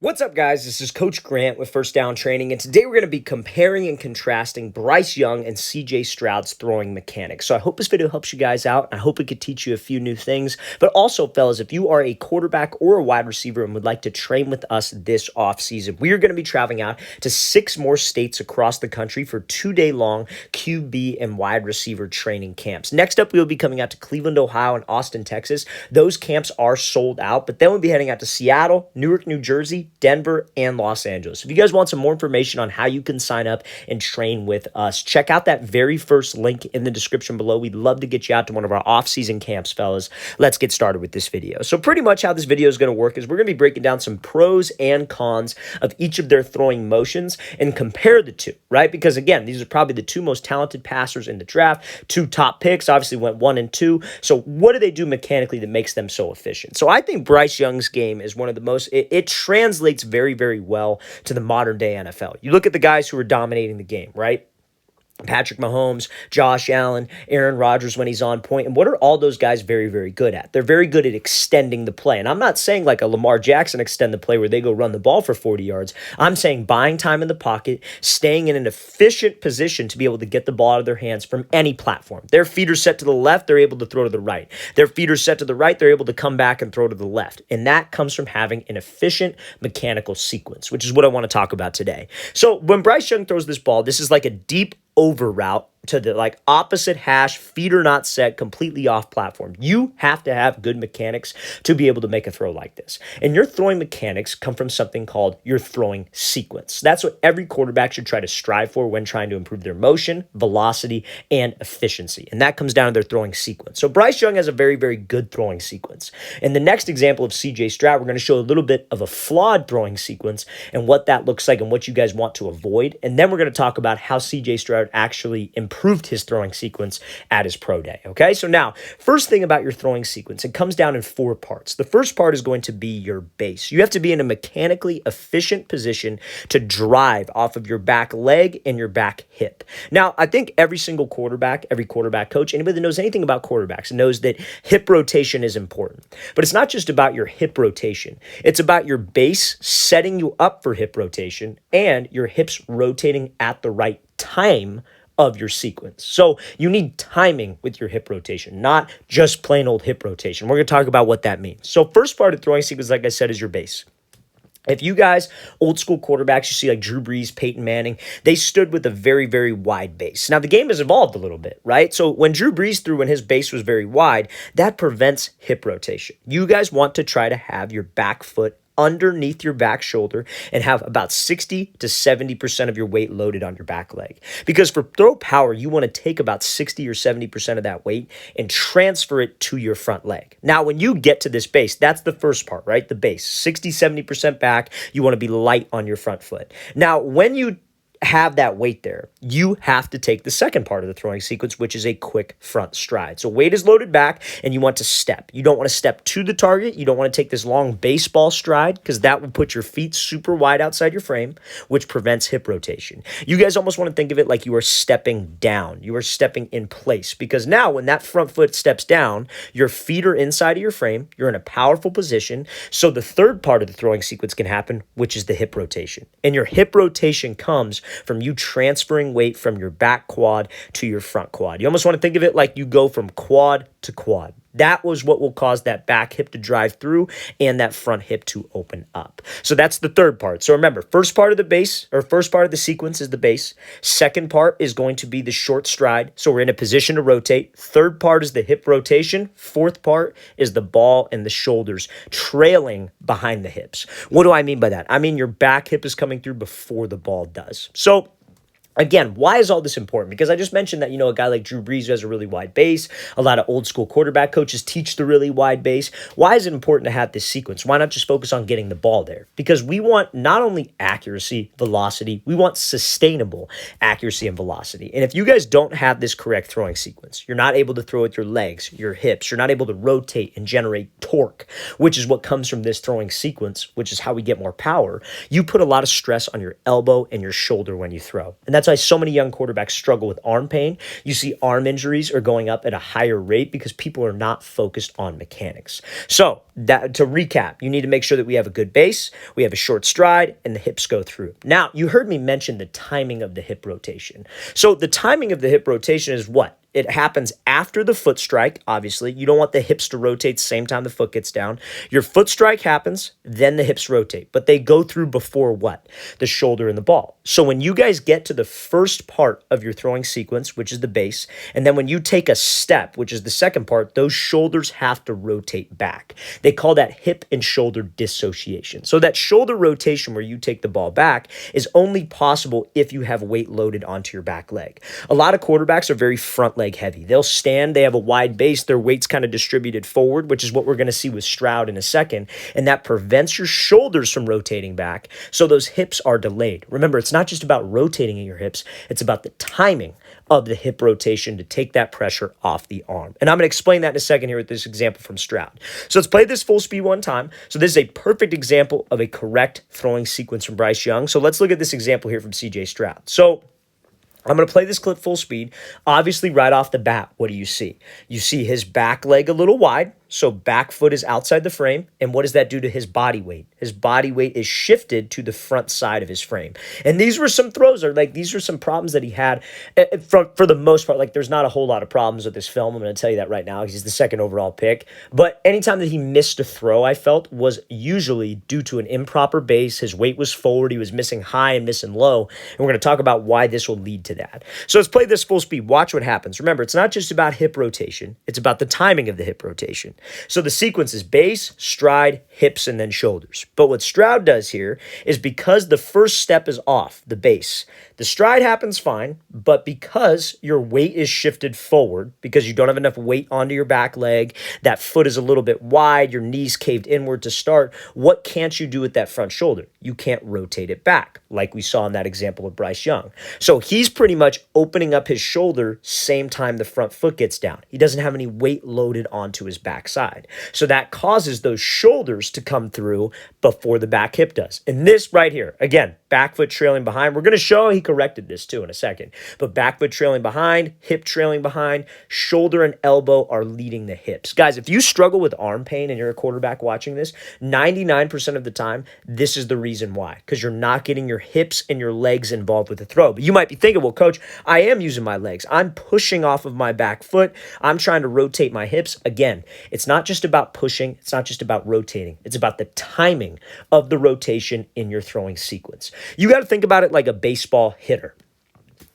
What's up, guys? This is Coach Grant with First Down Training, and today we're going to be comparing and contrasting Bryce Young and Stroud's throwing mechanics. So I hope this video helps you guys out. I hope it could teach you a few new things. But also, fellas, if you are a quarterback or a wide receiver and would like to train with us this offseason, we are going to be traveling out to 6 more states across the country for 2-day-long QB and wide receiver training camps. Next up, we will be coming out to Cleveland, Ohio, and Austin, Texas. Those camps are sold out, but then we'll be heading out to Seattle, Newark, New Jersey, Denver, and Los Angeles. If you guys want some more information on how you can sign up and train with us, check out that very first link in the description below. We'd love to get you out to one of our off-season camps, fellas. Let's get started with this video. So pretty much how this video is going to work is we're going to be breaking down some pros and cons of each of their throwing motions and compare the two, right? Because again, these are probably the 2 most talented passers in the draft, 2 top picks, obviously went 1 and 2. So what do they do mechanically that makes them so efficient? So I think Bryce Young's game is one of the most, it translates very, very well to the modern day NFL. You look at the guys who are dominating the game, right? Patrick Mahomes, Josh Allen, Aaron Rodgers when he's on point. And what are all those guys very, very good at? They're very good at extending the play. And I'm not saying like a Lamar Jackson extend the play where they go run the ball for 40 yards. I'm saying buying time in the pocket, staying in an efficient position to be able to get the ball out of their hands from any platform. Their feet are set to the left, they're able to throw to the right. Their feet are set to the right, they're able to come back and throw to the left. And that comes from having an efficient mechanical sequence, which is what I want to talk about today. So when Bryce Young throws this ball, this is like a deep over route to the like opposite hash, feet are not set, completely off platform. You have to have good mechanics to be able to make a throw like this. And your throwing mechanics come from something called your throwing sequence. That's what every quarterback should try to strive for when trying to improve their motion, velocity, and efficiency. And that comes down to their throwing sequence. So Bryce Young has a very, very good throwing sequence. In the next example of Stroud, we're going to show a little bit of a flawed throwing sequence and what that looks like and what you guys want to avoid. And then we're going to talk about how Stroud actually improved his throwing sequence at his pro day. Okay, so now, first thing about your throwing sequence, it comes down in 4 parts. The first part is going to be your base. You have to be in a mechanically efficient position to drive off of your back leg and your back hip. Now, I think every single quarterback, every quarterback coach, anybody that knows anything about quarterbacks knows that hip rotation is important. But it's not just about your hip rotation. It's about your base setting you up for hip rotation and your hips rotating at the right time of your sequence. So you need timing with your hip rotation, not just plain old hip rotation. We're going to talk about what that means. So first part of throwing sequence, like I said, is your base. If you guys, old school quarterbacks, you see like Drew Brees, Peyton Manning, they stood with a very, very wide base. Now, the game has evolved a little bit, right? So when Drew Brees threw when his base was very wide, that prevents hip rotation. You guys want to try to have your back foot underneath your back shoulder and have about 60 to 70% of your weight loaded on your back leg. Because for throw power, you want to take about 60 or 70% of that weight and transfer it to your front leg. Now, when you get to this base, that's the first part, right? The base, 60, 70% back, you want to be light on your front foot. Now, when you have that weight there, you have to take the second part of the throwing sequence, which is a quick front stride. So weight is loaded back and you want to step. You don't want to step to the target. You don't want to take this long baseball stride because that will put your feet super wide outside your frame, which prevents hip rotation. You guys almost want to think of it like you are stepping down. You are stepping in place because now when that front foot steps down, your feet are inside of your frame. You're in a powerful position. So the third part of the throwing sequence can happen, which is the hip rotation. And your hip rotation comes from you transferring weight from your back quad to your front quad. You almost want to think of it like you go from quad to quad. That was what will cause that back hip to drive through and that front hip to open up. So that's the third part. So remember, first part of the base or first part of the sequence is the base. Second part is going to be the short stride. So we're in a position to rotate. Third part is the hip rotation. Fourth part is the ball and the shoulders trailing behind the hips. What do I mean by that? I mean your back hip is coming through before the ball does. So again, why is all this important? Because I just mentioned that, a guy like Drew Brees who has a really wide base. A lot of old school quarterback coaches teach the really wide base. Why is it important to have this sequence? Why not just focus on getting the ball there? Because we want not only accuracy, velocity, we want sustainable accuracy and velocity. And if you guys don't have this correct throwing sequence, you're not able to throw with your legs, your hips, you're not able to rotate and generate torque, which is what comes from this throwing sequence, which is how we get more power. You put a lot of stress on your elbow and your shoulder when you throw. And That's why so many young quarterbacks struggle with arm pain. You see arm injuries are going up at a higher rate because people are not focused on mechanics. So to recap, you need to make sure that we have a good base, we have a short stride, and the hips go through. Now, you heard me mention the timing of the hip rotation. So the timing of the hip rotation is what? It happens after the foot strike, obviously. You don't want the hips to rotate the same time the foot gets down. Your foot strike happens, then the hips rotate. But they go through before what? The shoulder and the ball. So when you guys get to the first part of your throwing sequence, which is the base, and then when you take a step, which is the second part, those shoulders have to rotate back. They call that hip and shoulder dissociation. So that shoulder rotation where you take the ball back is only possible if you have weight loaded onto your back leg. A lot of quarterbacks are very front leg heavy. They'll stand, they have a wide base, their weight's kind of distributed forward, which is what we're going to see with Stroud in a second, and that prevents your shoulders from rotating back, so those hips are delayed. Remember, it's not just about rotating in your hips, it's about the timing of the hip rotation to take that pressure off the arm. And I'm going to explain that in a second here with this example from Stroud. So let's play this full speed one time. So this is a perfect example of a correct throwing sequence from Bryce Young. So let's look at this example here from CJ Stroud. So I'm going to play this clip full speed. Obviously, right off the bat, what do you see? You see his back leg a little wide, so back foot is outside the frame. And what does that do to his body weight? His body weight is shifted to the front side of his frame. And these were some throws, or like these were some problems that he had for the most part. Like there's not a whole lot of problems with this film. I'm going to tell you that right now. He's the second overall pick. But anytime that he missed a throw, I felt was usually due to an improper base. His weight was forward. He was missing high and missing low. And we're going to talk about why this will lead to that. So let's play this full speed. Watch what happens. Remember, it's not just about hip rotation. It's about the timing of the hip rotation. So the sequence is base, stride, hips, and then shoulders. But what Stroud does here is because the first step is off, the base, the stride happens fine, but because your weight is shifted forward, because you don't have enough weight onto your back leg, that foot is a little bit wide, your knees caved inward to start, what can't you do with that front shoulder? You can't rotate it back, like we saw in that example of Bryce Young. So he's pretty much opening up his shoulder same time the front foot gets down. He doesn't have any weight loaded onto his backside. So that causes those shoulders to come through before the back hip does. And this right here, again, back foot trailing behind. We're going to show he corrected this too in a second. But back foot trailing behind, hip trailing behind, shoulder and elbow are leading the hips. Guys, if you struggle with arm pain and you're a quarterback watching this, 99% of the time, this is the reason why. Because you're not getting your hips and your legs involved with the throw. But you might be thinking, well, coach, I am using my legs. I'm pushing off of my back foot. I'm trying to rotate my hips. Again, it's not just about pushing. It's not just about rotating. It's about the timing of the rotation in your throwing sequence. You got to think about it like a baseball hitter.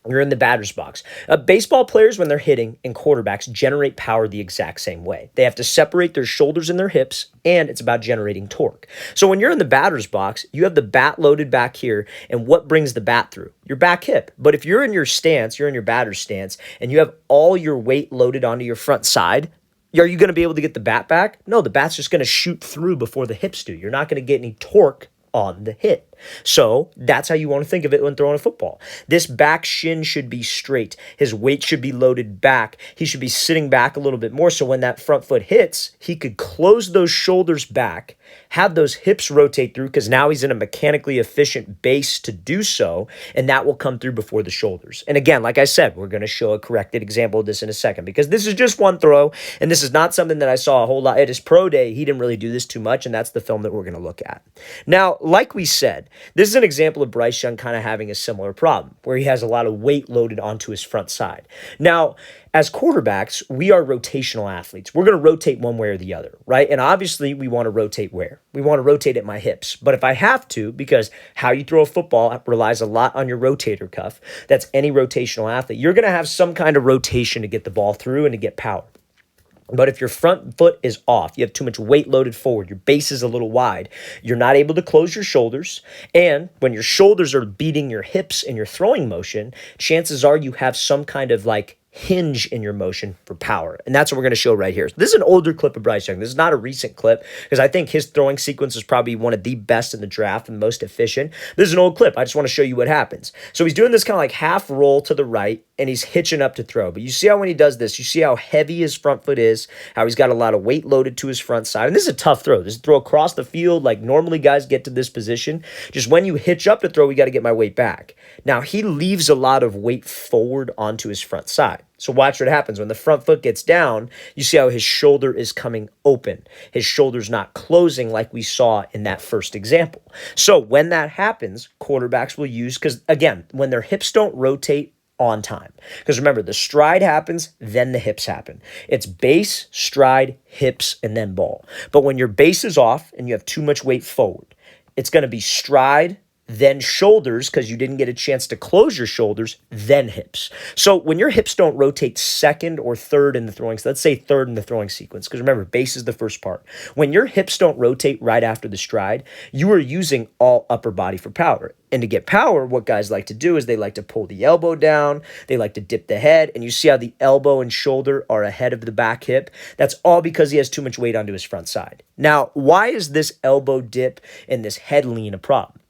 You're in the batter's box. Baseball players, when they're hitting, and quarterbacks generate power the exact same way. They have to separate their shoulders and their hips, and it's about generating torque. So when you're in the batter's box, you have the bat loaded back here, and what brings the bat through? Your back hip. But if you're in your stance, you're in your batter's stance, and you have all your weight loaded onto your front side, are you going to be able to get the bat back? No, the bat's just going to shoot through before the hips do. You're not going to get any torque on the hit. So that's how you want to think of it when throwing a football. This back shin should be straight. His weight should be loaded back. He should be sitting back a little bit more so when that front foot hits, he could close those shoulders back, have those hips rotate through because now he's in a mechanically efficient base to do so, and that will come through before the shoulders. And again, like I said, we're going to show a corrected example of this in a second because this is just one throw, and this is not something that I saw a whole lot. At his pro day, he didn't really do this too much, and that's the film that we're going to look at. Now, like we said, this is an example of Bryce Young kind of having a similar problem where he has a lot of weight loaded onto his front side. Now, as quarterbacks, we are rotational athletes. We're going to rotate one way or the other, right? And obviously, we want to rotate where? We want to rotate at my hips. But if I have to, because how you throw a football relies a lot on your rotator cuff, that's any rotational athlete, you're going to have some kind of rotation to get the ball through and to get power. But if your front foot is off, you have too much weight loaded forward, your base is a little wide, you're not able to close your shoulders, and when your shoulders are beating your hips in your throwing motion, chances are you have some kind of like hinge in your motion for power. And that's what we're going to show right here. This is an older clip of Bryce Young. This is not a recent clip because I think his throwing sequence is probably one of the best in the draft and most efficient. This is an old clip. I just want to show you what happens. So he's doing this kind of like half roll to the right, and he's hitching up to throw. But you see how when he does this, you see how heavy his front foot is, how he's got a lot of weight loaded to his front side. And this is a tough throw. This is a throw across the field. Like normally guys get to this position. Just when you hitch up to throw, we got to get my weight back. Now he leaves a lot of weight forward onto his front side. So watch what happens. When the front foot gets down, you see how his shoulder is coming open. His shoulder's not closing like we saw in that first example. So when that happens, quarterbacks will use, because again, when their hips don't rotate on time. Because remember, the stride happens, then the hips happen. It's base, stride, hips, and then ball. But when your base is off and you have too much weight forward, it's going to be stride, then shoulders, because you didn't get a chance to close your shoulders, then hips. So when your hips don't rotate second or third in the throwing, let's say third in the throwing sequence, because remember, base is the first part. When your hips don't rotate right after the stride, you are using all upper body for power. And to get power, what guys like to do is they like to pull the elbow down, they like to dip the head, and you see how the elbow and shoulder are ahead of the back hip? That's all because he has too much weight onto his front side. Now, why is this elbow dip and this head lean a problem?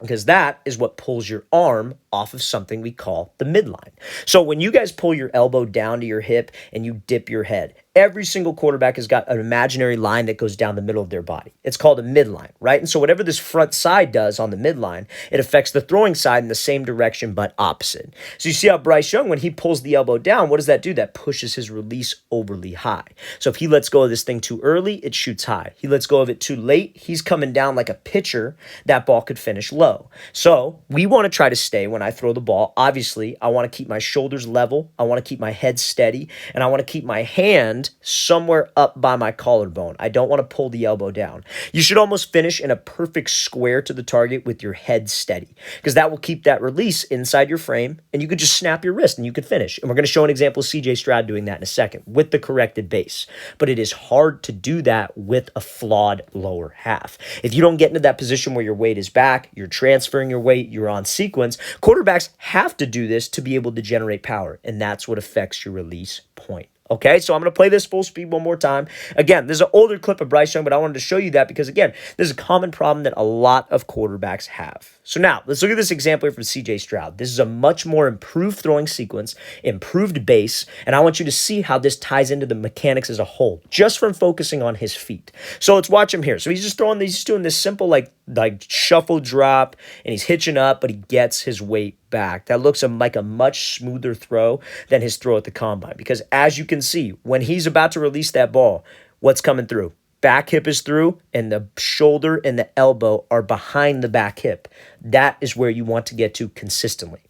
Because that is what pulls your arm off of something we call the midline. So when you guys pull your elbow down to your hip and you dip your head, every single quarterback has got an imaginary line that goes down the middle of their body. It's called a midline, right? And so whatever this front side does on the midline, it affects the throwing side in the same direction but opposite. So you see how Bryce Young, when he pulls the elbow down, what does that do? That pushes his release overly high. So if he lets go of this thing too early, it shoots high. He lets go of it too late, he's coming down like a pitcher. That ball could finish low. So we want to try to stay when I throw the ball. Obviously, I want to keep my shoulders level. I want to keep my head steady. And I want to keep my hand somewhere up by my collarbone. I don't want to pull the elbow down. You should almost finish in a perfect square to the target with your head steady, because that will keep that release inside your frame, and you could just snap your wrist and you could finish. And we're going to show an example of CJ Stroud doing that in a second with the corrected base. But it is hard to do that with a flawed lower half. If you don't get into that position where your weight is back, you're transferring your weight, you're on sequence, quarterbacks have to do this to be able to generate power, and that's what affects your release point. Okay, so I'm going to play this full speed one more time. Again, this is an older clip of Bryce Young, but I wanted to show you that because, again, this is a common problem that a lot of quarterbacks have. So now, let's look at this example here from CJ Stroud. This is a much more improved throwing sequence, improved base, and I want you to see how this ties into the mechanics as a whole, just from focusing on his feet. So let's watch him here. So he's just doing this simple, like shuffle drop, and he's hitching up, but he gets his weight back. That looks like a much smoother throw than his throw at the combine, because as you can see, when he's about to release that ball, what's coming through? Back hip is through, and the shoulder and the elbow are behind the back hip. That is where you want to get to consistently.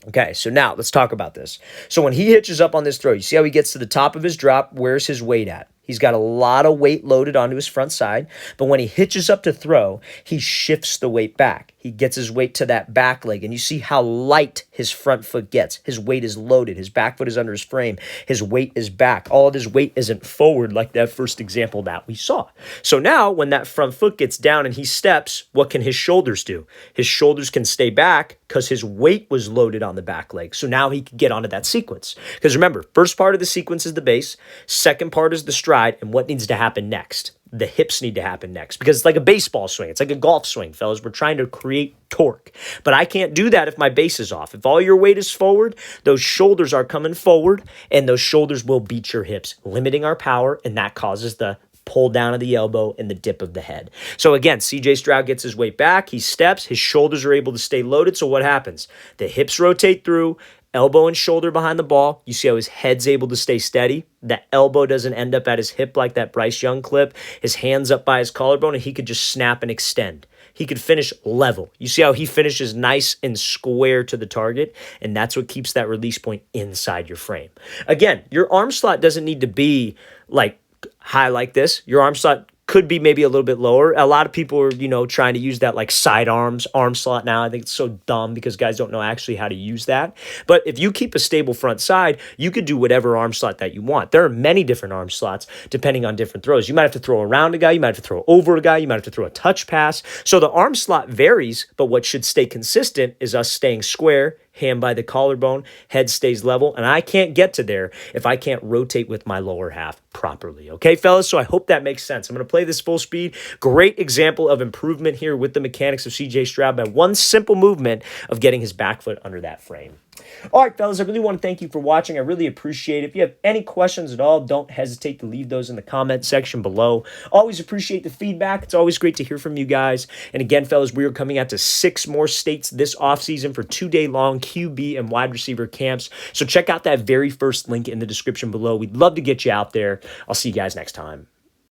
Okay, so now let's talk about this. So when he hitches up on this throw, you see how he gets to the top of his drop? Where's his weight at? He's got a lot of weight loaded onto his front side, but when he hitches up to throw, he shifts the weight back. He gets his weight to that back leg, and you see how light his front foot gets. His weight is loaded. His back foot is under his frame. His weight is back. All of his weight isn't forward like that first example that we saw. So now when that front foot gets down and he steps, what can his shoulders do? His shoulders can stay back because his weight was loaded on the back leg. So now he can get onto that sequence. Because remember, first part of the sequence is the base. Second part is the stride. And what needs to happen next? The hips need to happen next, because it's like a baseball swing. It's like a golf swing, fellas. We're trying to create torque. But I can't do that if my base is off. If all your weight is forward, those shoulders are coming forward, and those shoulders will beat your hips, limiting our power, and that causes the pull down of the elbow and the dip of the head. So again, CJ Stroud gets his weight back. He steps. His shoulders are able to stay loaded. So what happens? The hips rotate through, elbow and shoulder behind the ball. You see how his head's able to stay steady. The elbow doesn't end up at his hip like that Bryce Young clip. His hand's up by his collarbone, and he could just snap and extend. He could finish level. You see how he finishes nice and square to the target, and that's what keeps that release point inside your frame. Again, your arm slot doesn't need to be like high like this. Your arm slot could be maybe a little bit lower. A lot of people are, trying to use that like arm slot now. I think it's so dumb because guys don't know actually how to use that. But if you keep a stable front side, you could do whatever arm slot that you want. There are many different arm slots depending on different throws. You might have to throw around a guy. You might have to throw over a guy. You might have to throw a touch pass. So the arm slot varies, but what should stay consistent is us staying square, hand by the collarbone, head stays level, and I can't get to there if I can't rotate with my lower half. properly. Okay, fellas? So I hope that makes sense. I'm going to play this full speed. Great example of improvement here with the mechanics of CJ Stroud by one simple movement of getting his back foot under that frame. All right, fellas, I really want to thank you for watching. I really appreciate it. If you have any questions at all, don't hesitate to leave those in the comment section below. Always appreciate the feedback. It's always great to hear from you guys. And again, fellas, we are coming out to 6 more states this offseason for 2-day-long QB and wide receiver camps. So check out that very first link in the description below. We'd love to get you out there. I'll see you guys next time.